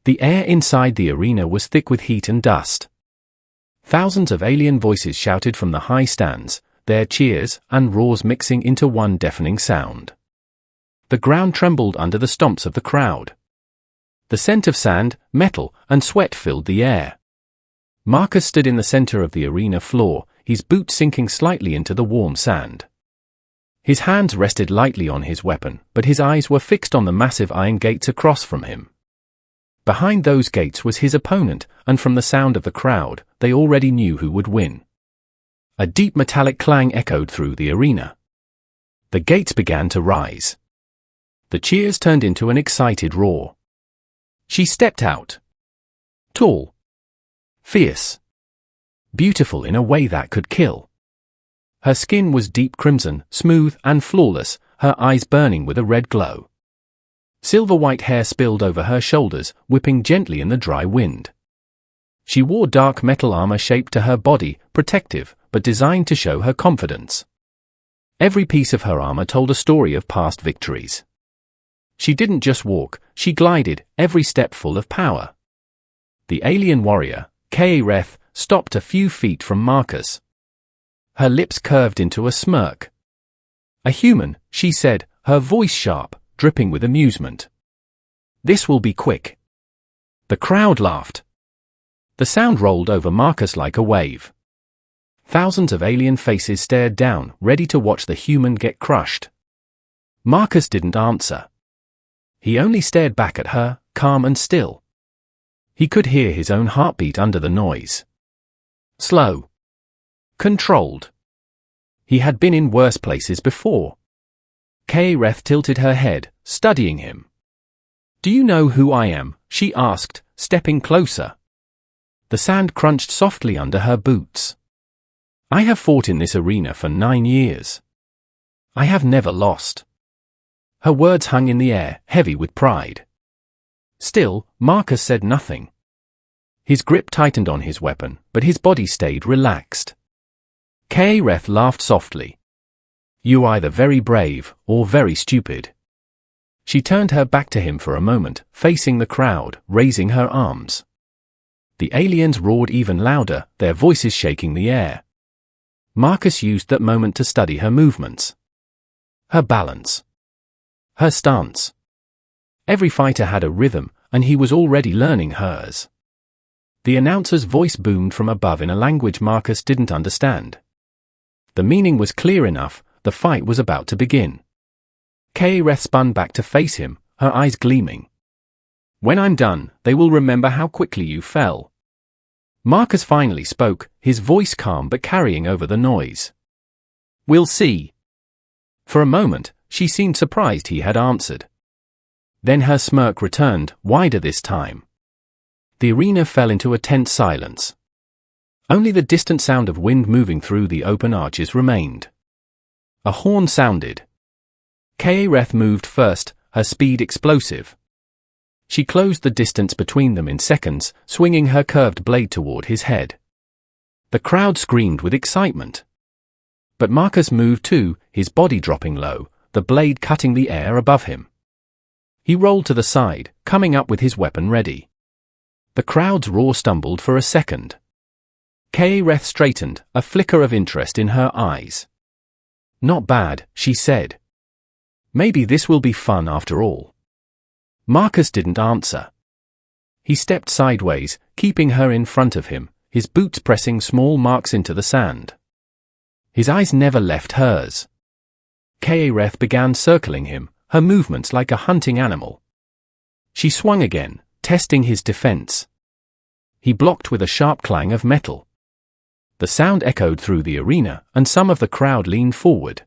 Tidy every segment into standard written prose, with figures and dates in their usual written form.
The air inside the arena was thick with heat and dust. Thousands of alien voices shouted from the high stands, their cheers and roars mixing into one deafening sound. The ground trembled under the stomps of the crowd. The scent of sand, metal, and sweat filled the air. Marcus stood in the center of the arena floor, his boots sinking slightly into the warm sand. His hands rested lightly on his weapon, but his eyes were fixed on the massive iron gates across from him. Behind those gates was his opponent, and from the sound of the crowd, they already knew who would win. A deep metallic clang echoed through the arena. The gates began to rise. The cheers turned into an excited roar. She stepped out. Tall. Fierce. Beautiful in a way that could kill. Her skin was deep crimson, smooth and flawless, her eyes burning with a red glow. Silver-white hair spilled over her shoulders, whipping gently in the dry wind. She wore dark metal armor shaped to her body, protective, but designed to show her confidence. Every piece of her armor told a story of past victories. She didn't just walk, she glided, every step full of power. The alien warrior, HFY, stopped a few feet from Marcus. Her lips curved into a smirk. "A human," she said, her voice sharp, dripping with amusement. "This will be quick." The crowd laughed. The sound rolled over Marcus like a wave. Thousands of alien faces stared down, ready to watch the human get crushed. Marcus didn't answer. He only stared back at her, calm and still. He could hear his own heartbeat under the noise. Slow. Controlled. He had been in worse places before. HFY tilted her head, studying him. "Do you know who I am?" she asked, stepping closer. The sand crunched softly under her boots. "I have fought in this arena for 9 years. I have never lost." Her words hung in the air, heavy with pride. Still, Marcus said nothing. His grip tightened on his weapon, but his body stayed relaxed. HFY laughed softly. "You are either very brave, or very stupid." She turned her back to him for a moment, facing the crowd, raising her arms. The aliens roared even louder, their voices shaking the air. Marcus used that moment to study her movements. Her balance. Her stance. Every fighter had a rhythm, and he was already learning hers. The announcer's voice boomed from above in a language Marcus didn't understand. The meaning was clear enough, the fight was about to begin. HFY spun back to face him, her eyes gleaming. "When I'm done, they will remember how quickly you fell." Marcus finally spoke, his voice calm but carrying over the noise. "We'll see." For a moment, she seemed surprised he had answered. Then her smirk returned, wider this time. The arena fell into a tense silence. Only the distant sound of wind moving through the open arches remained. A horn sounded. HFY moved first, her speed explosive. She closed the distance between them in seconds, swinging her curved blade toward his head. The crowd screamed with excitement. But Marcus moved too, his body dropping low, the blade cutting the air above him. He rolled to the side, coming up with his weapon ready. The crowd's roar stumbled for a second. HFY straightened, a flicker of interest in her eyes. "Not bad," she said. "Maybe this will be fun after all." Marcus didn't answer. He stepped sideways, keeping her in front of him, his boots pressing small marks into the sand. His eyes never left hers. HFY began circling him, her movements like a hunting animal. She swung again, testing his defense. He blocked with a sharp clang of metal. The sound echoed through the arena, and some of the crowd leaned forward.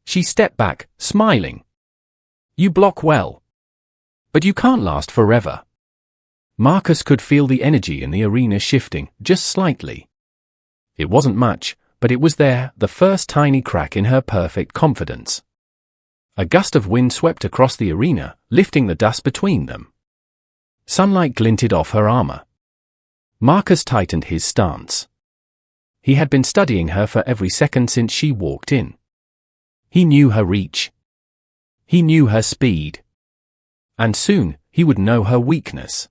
She stepped back, smiling. "You block well. But you can't last forever." Marcus could feel the energy in the arena shifting, just slightly. It wasn't much, but it was there, the first tiny crack in her perfect confidence. A gust of wind swept across the arena, lifting the dust between them. Sunlight glinted off her armor. Marcus tightened his stance. He had been studying her for every second since she walked in. He knew her reach. He knew her speed. And soon, he would know her weakness.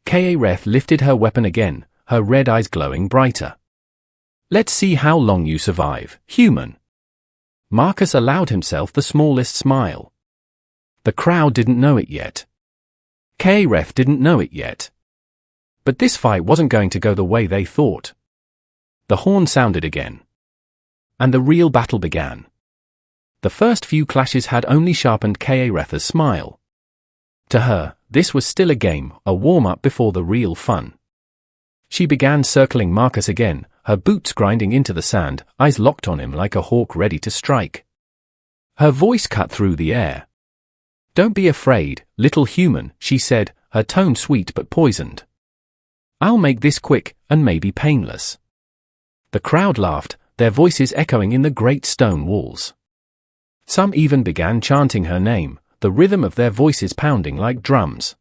Kareth lifted her weapon again, her red eyes glowing brighter. Let's see how long you survive, human. Marcus allowed himself the smallest smile. The crowd didn't know it yet. Kareth didn't know it yet. But this fight wasn't going to go the way they thought. The horn sounded again. And the real battle began. The first few clashes had only sharpened Kareth's smile. To her, this was still a game, a warm-up before the real fun. She began circling Marcus again, her boots grinding into the sand, eyes locked on him like a hawk ready to strike. Her voice cut through the air. "Don't be afraid, little human," she said, her tone sweet but poisoned. "I'll make this quick, and maybe painless." The crowd laughed, their voices echoing in the great stone walls. Some even began chanting her name, the rhythm of their voices pounding like drums.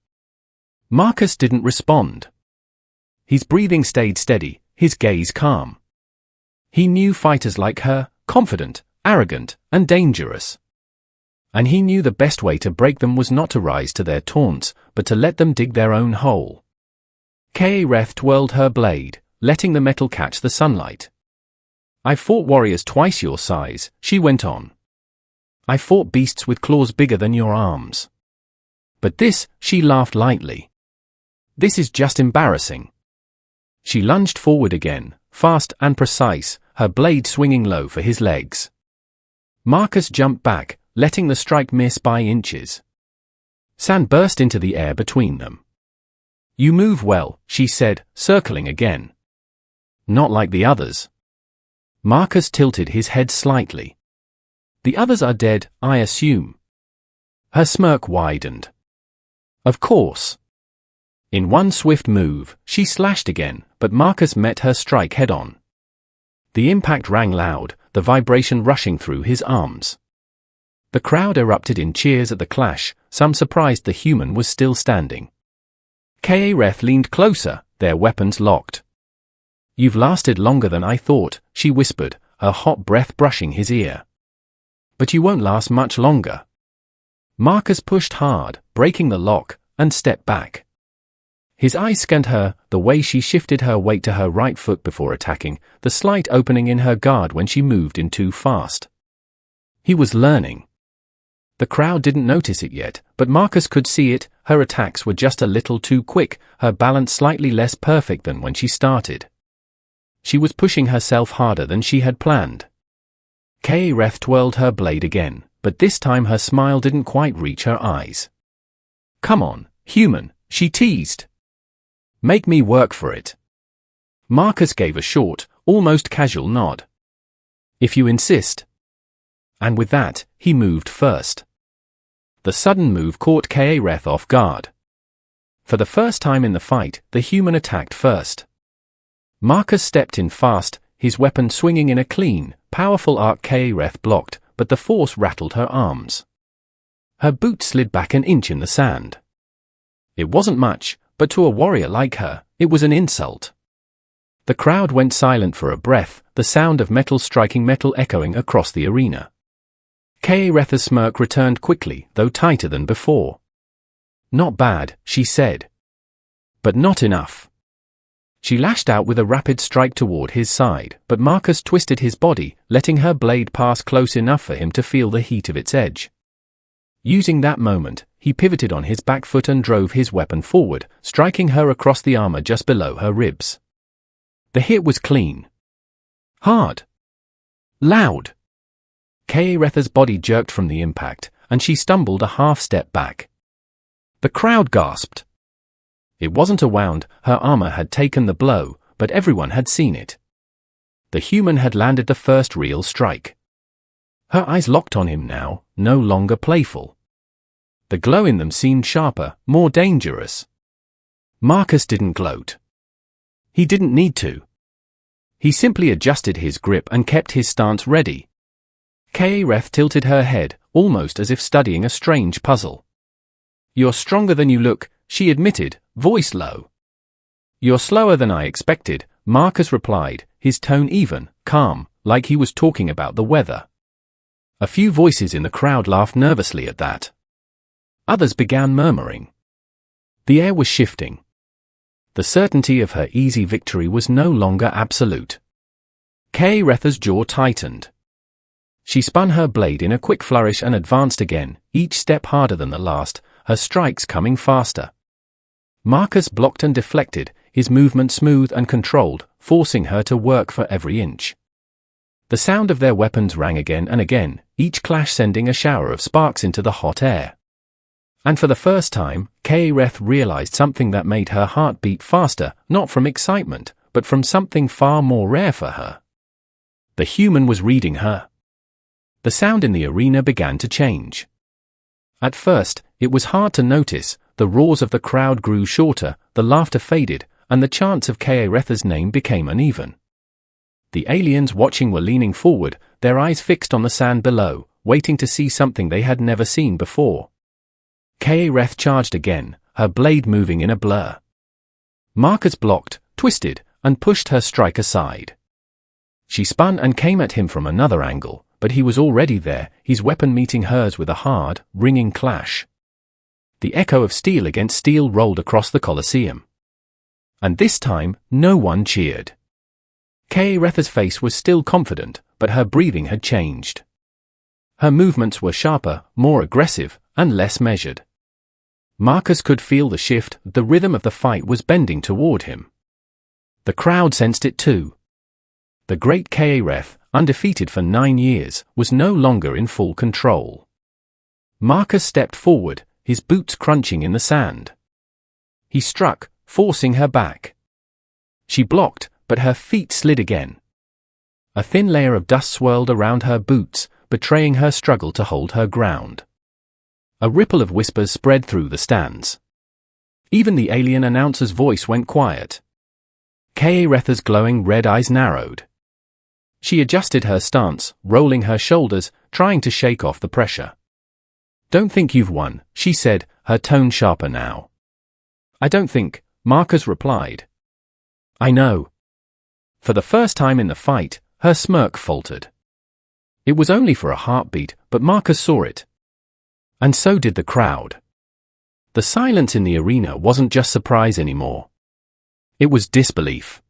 Marcus didn't respond. His breathing stayed steady, his gaze calm. He knew fighters like her, confident, arrogant, and dangerous. And he knew the best way to break them was not to rise to their taunts, but to let them dig their own hole. Kareth twirled her blade, letting the metal catch the sunlight. "I fought warriors twice your size," she went on. "I fought beasts with claws bigger than your arms. But this," she laughed lightly. "This is just embarrassing." She lunged forward again, fast and precise, her blade swinging low for his legs. Marcus jumped back, letting the strike miss by inches. Sand burst into the air between them. "You move well," she said, circling again. "Not like the others." Marcus tilted his head slightly. "The others are dead, I assume." Her smirk widened. "Of course." In one swift move, she slashed again, but Marcus met her strike head-on. The impact rang loud, the vibration rushing through his arms. The crowd erupted in cheers at the clash, some surprised the human was still standing. Kareth leaned closer, their weapons locked. "You've lasted longer than I thought," she whispered, her hot breath brushing his ear. "But you won't last much longer." Marcus pushed hard, breaking the lock, and stepped back. His eyes scanned her, the way she shifted her weight to her right foot before attacking, the slight opening in her guard when she moved in too fast. He was learning. The crowd didn't notice it yet, but Marcus could see it. Her attacks were just a little too quick, her balance slightly less perfect than when she started. She was pushing herself harder than she had planned. Kareth twirled her blade again, but this time her smile didn't quite reach her eyes. "Come on, human," she teased. "Make me work for it." Marcus gave a short, almost casual nod. "If you insist." And with that, he moved first. The sudden move caught Kareth off guard. For the first time in the fight, the human attacked first. Marcus stepped in fast, his weapon swinging in a clean, powerful arc. Kareth blocked, but the force rattled her arms. Her boot slid back an inch in the sand. It wasn't much, but to a warrior like her, it was an insult. The crowd went silent for a breath, the sound of metal striking metal echoing across the arena. Kareth's smirk returned quickly, though tighter than before. "Not bad," she said. "But not enough." She lashed out with a rapid strike toward his side, but Marcus twisted his body, letting her blade pass close enough for him to feel the heat of its edge. Using that moment, he pivoted on his back foot and drove his weapon forward, striking her across the armor just below her ribs. The hit was clean. Hard. Loud. Kareth's body jerked from the impact, and she stumbled a half-step back. The crowd gasped. It wasn't a wound, her armor had taken the blow, but everyone had seen it. The human had landed the first real strike. Her eyes locked on him now, no longer playful. The glow in them seemed sharper, more dangerous. Marcus didn't gloat. He didn't need to. He simply adjusted his grip and kept his stance ready. Kareth tilted her head, almost as if studying a strange puzzle. "You're stronger than you look," she admitted, voice low. "You're slower than I expected," Marcus replied, his tone even, calm, like he was talking about the weather. A few voices in the crowd laughed nervously at that. Others began murmuring. The air was shifting. The certainty of her easy victory was no longer absolute. K-Retha's jaw tightened. She spun her blade in a quick flourish and advanced again, each step harder than the last, her strikes coming faster. Marcus blocked and deflected, his movement smooth and controlled, forcing her to work for every inch. The sound of their weapons rang again and again, each clash sending a shower of sparks into the hot air. And for the first time, K-Reth realized something that made her heart beat faster, not from excitement, but from something far more rare for her. The human was reading her. The sound in the arena began to change. At first, it was hard to notice. The roars of the crowd grew shorter, the laughter faded, and the chants of K-Retha's name became uneven. The aliens watching were leaning forward, their eyes fixed on the sand below, waiting to see something they had never seen before. K-Reth charged again, her blade moving in a blur. Marcus blocked, twisted, and pushed her strike aside. She spun and came at him from another angle, but he was already there, his weapon meeting hers with a hard, ringing clash. The echo of steel against steel rolled across the Colosseum. And this time, no one cheered. K-Retha's face was still confident, but her breathing had changed. Her movements were sharper, more aggressive, and less measured. Marcus could feel the shift, the rhythm of the fight was bending toward him. The crowd sensed it too. The great K-Reth, undefeated for 9 years, was no longer in full control. Marcus stepped forward, his boots crunching in the sand. He struck, forcing her back. She blocked, but her feet slid again. A thin layer of dust swirled around her boots, betraying her struggle to hold her ground. A ripple of whispers spread through the stands. Even the alien announcer's voice went quiet. K-Retha's glowing red eyes narrowed. She adjusted her stance, rolling her shoulders, trying to shake off the pressure. "Don't think you've won," she said, her tone sharper now. "I don't think," Marcus replied. "I know." For the first time in the fight, her smirk faltered. It was only for a heartbeat, but Marcus saw it. And so did the crowd. The silence in the arena wasn't just surprise anymore. It was disbelief.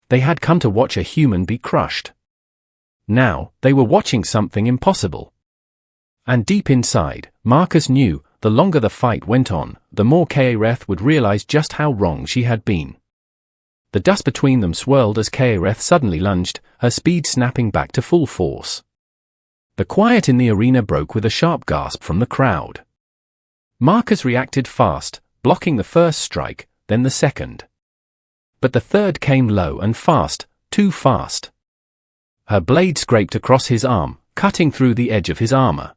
They had come to watch a human be crushed. Now, they were watching something impossible. And deep inside, Marcus knew, the longer the fight went on, the more K-Reth would realize just how wrong she had been. The dust between them swirled as K-Reth suddenly lunged, her speed snapping back to full force. The quiet in the arena broke with a sharp gasp from the crowd. Marcus reacted fast, blocking the first strike, then the second. But the third came low and fast, too fast. Her blade scraped across his arm, cutting through the edge of his armor.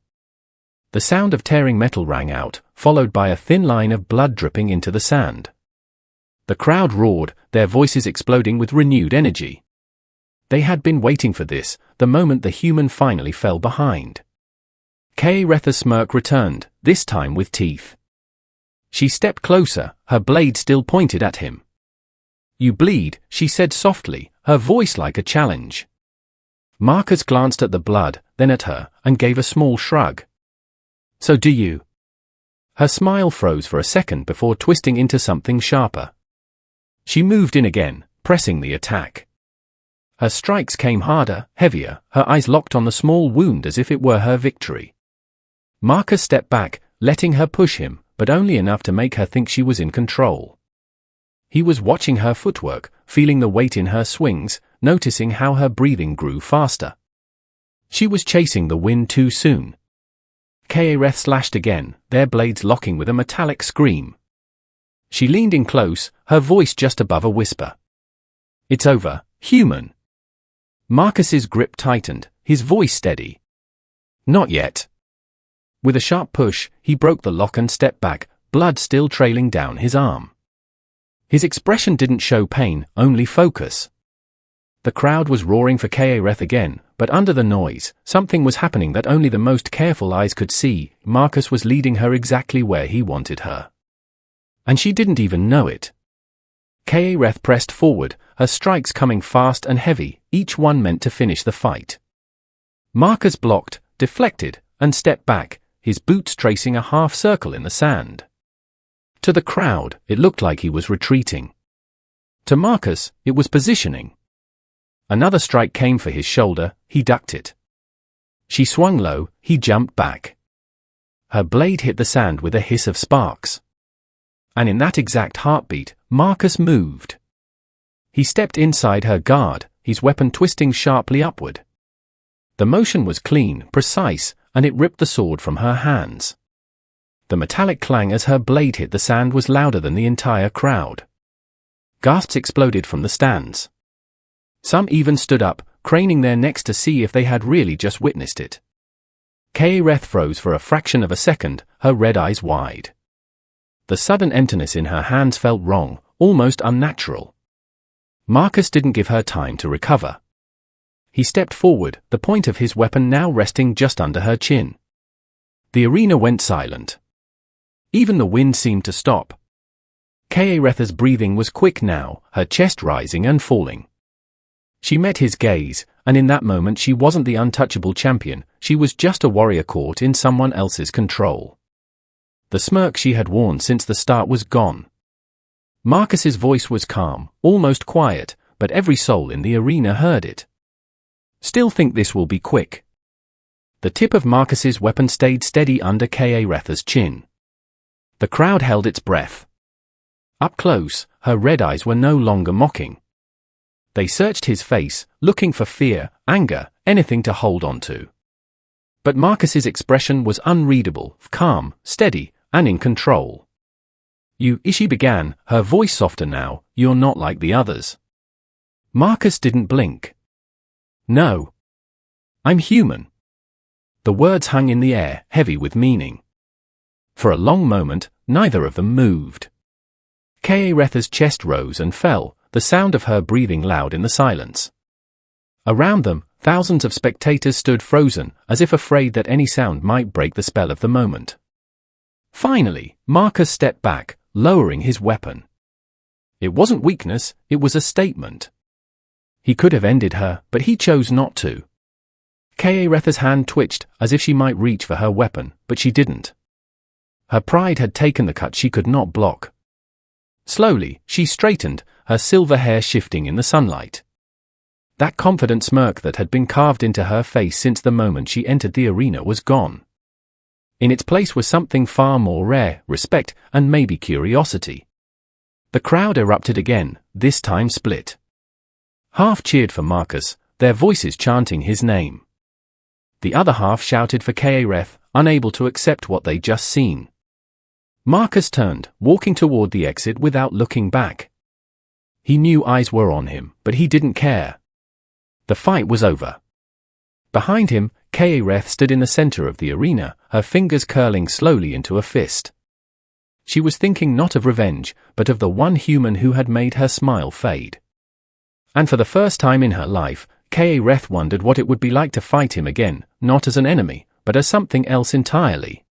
The sound of tearing metal rang out, followed by a thin line of blood dripping into the sand. The crowd roared, their voices exploding with renewed energy. They had been waiting for this, the moment the human finally fell behind. K-Retha's smirk returned, this time with teeth. She stepped closer, her blade still pointed at him. "You bleed," she said softly, her voice like a challenge. Marcus glanced at the blood, then at her, and gave a small shrug. "So do you?" Her smile froze for a second before twisting into something sharper. She moved in again, pressing the attack. Her strikes came harder, heavier, her eyes locked on the small wound as if it were her victory. Marcus stepped back, letting her push him, but only enough to make her think she was in control. He was watching her footwork, feeling the weight in her swings, noticing how her breathing grew faster. She was chasing the wind too soon. K-Reth slashed again, their blades locking with a metallic scream. She leaned in close, her voice just above a whisper. "It's over, human." Marcus's grip tightened, his voice steady. "Not yet." With a sharp push, he broke the lock and stepped back, blood still trailing down his arm. His expression didn't show pain, only focus. The crowd was roaring for K-Reth again, but under the noise, something was happening that only the most careful eyes could see. Marcus was leading her exactly where he wanted her. And she didn't even know it. K-Reth pressed forward, her strikes coming fast and heavy, each one meant to finish the fight. Marcus blocked, deflected, and stepped back, his boots tracing a half circle in the sand. To the crowd, it looked like he was retreating. To Marcus, it was positioning. Another strike came for his shoulder, he ducked it. She swung low, he jumped back. Her blade hit the sand with a hiss of sparks. And in that exact heartbeat, Marcus moved. He stepped inside her guard, his weapon twisting sharply upward. The motion was clean, precise, and it ripped the sword from her hands. The metallic clang as her blade hit the sand was louder than the entire crowd. Gasps exploded from the stands. Some even stood up, craning their necks to see if they had really just witnessed it. Kaereth froze for a fraction of a second, her red eyes wide. The sudden emptiness in her hands felt wrong, almost unnatural. Marcus didn't give her time to recover. He stepped forward, the point of his weapon now resting just under her chin. The arena went silent. Even the wind seemed to stop. Kaereth's breathing was quick now, her chest rising and falling. She met his gaze, and in that moment she wasn't the untouchable champion, she was just a warrior caught in someone else's control. The smirk she had worn since the start was gone. Marcus's voice was calm, almost quiet, but every soul in the arena heard it. Still think this will be quick. The tip of Marcus's weapon stayed steady under Kaereth's chin. The crowd held its breath. Up close, her red eyes were no longer mocking. They searched his face, looking for fear, anger, anything to hold on to. But Marcus's expression was unreadable, calm, steady, and in control. She began, her voice softer now, you're not like the others. Marcus didn't blink. No. I'm human. The words hung in the air, heavy with meaning. For a long moment, neither of them moved. Kaereth's chest rose and fell, the sound of her breathing loud in the silence. Around them, thousands of spectators stood frozen, as if afraid that any sound might break the spell of the moment. Finally, Marcus stepped back, lowering his weapon. It wasn't weakness, it was a statement. He could have ended her, but he chose not to. Kaereth's hand twitched, as if she might reach for her weapon, but she didn't. Her pride had taken the cut she could not block. Slowly, she straightened, her silver hair shifting in the sunlight. That confident smirk that had been carved into her face since the moment she entered the arena was gone. In its place was something far more rare, respect, and maybe curiosity. The crowd erupted again, this time split. Half cheered for Marcus, their voices chanting his name. The other half shouted for Kaereth, unable to accept what they'd just seen. Marcus turned, walking toward the exit without looking back. He knew eyes were on him, but he didn't care. The fight was over. Behind him, Kaereth stood in the center of the arena, her fingers curling slowly into a fist. She was thinking not of revenge, but of the one human who had made her smile fade. And for the first time in her life, Kaereth wondered what it would be like to fight him again, not as an enemy, but as something else entirely.